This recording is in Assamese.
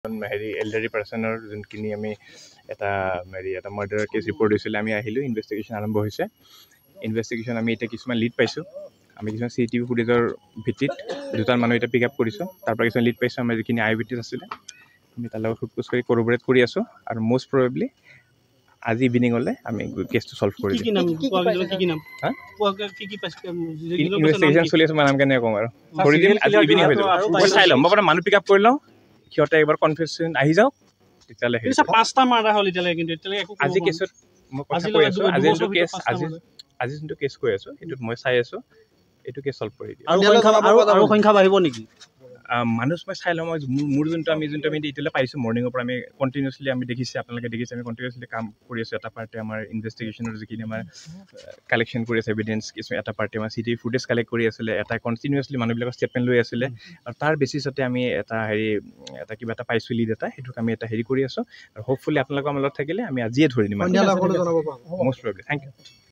হেৰি এল্ডাৰী পাৰ্চনৰ যোনখিনি আমি এটা মাৰ্ডাৰৰ কেছ ৰিপৰ্ট হৈছিলে আমি আহিলোঁ ইনভেষ্টিগেশ্যন আৰম্ভ হৈছে ইনভেষ্টিগেশ্যন আমি এতিয়া কিছুমান লিড পাইছোঁ আমি কিছুমান CCTV ফুটেজৰ ভিত্তিত দুটামান মানুহ এতিয়া পিক আপ কৰিছোঁ তাৰ পৰা কিছুমান লিড পাইছোঁ আমাৰ যিখিনি আই উইটনেছ আছিলে আমি তাৰ লগত সোধ পোছ কৰি কৰবৰেট কৰি আছোঁ আৰু মষ্ট প্ৰবেবলি আজি ইভিনিঙলৈ আমি কেছটো চল্ভ কৰি দিম ইনভেষ্টিগেশ্যন চলি আছে মই নাম কেনেকৈ কওঁ আৰু কৰি দিম আজি ইভিনিং হৈ যাব মই চাই ল'ম মই মানুহ পিক আপ কৰি লওঁ সিহঁতে এবাৰ কনফেশ্যন আহি যাওক তেতিয়াহ'লে পাঁচটা মাৰ্ডাৰ হ'ল এতিয়ালৈকে কিন্তু আজি কেছত মই কথা কৈ আছোঁ আজি যোনটো কেছ কৈ আছোঁ সেইটোত মই চাই আছোঁ এইটো কেছ চল্ভ কৰি দিম আৰু সংখ্যা বাঢ়িব নেকি মানুহ মই চাই লওঁ মই মোৰ যোনটো আমি এতিয়ালৈ পাইছোঁ মৰ্ণিঙৰ পৰা আমি কণ্টিনিউছলি আমি দেখিছে আপোনালোকে দেখিছে আমি কণ্টিনিউছলি কাম কৰি আছোঁ এটা পাৰ্টি আমাৰ ইনভেষ্টিগেশ্যনৰ যিখিনি আমাৰ কালেকশ্যন কৰি আছে এভিডেঞ্চ কিছুমান এটা পাৰ্টি আমাৰ CCTV ফুটেজ কালেক্ট কৰি আছিলে এটা কণ্টিনিউছলি মানুহবিলাকৰ ষ্টেটমেণ্ট লৈ আছিলে আৰু তাৰ বেচিছতে আমি এটা কিবা এটা পাইছোঁ লিড এটা সেইটোক আমি এটা হেৰি কৰি আছোঁ আৰু হোপফুলি আপোনালোকৰ আমাৰ লগত থাকিলে আমি আজিয়ে ধৰি দিম মষ্ট প্ৰবেবলি থেংক ইউ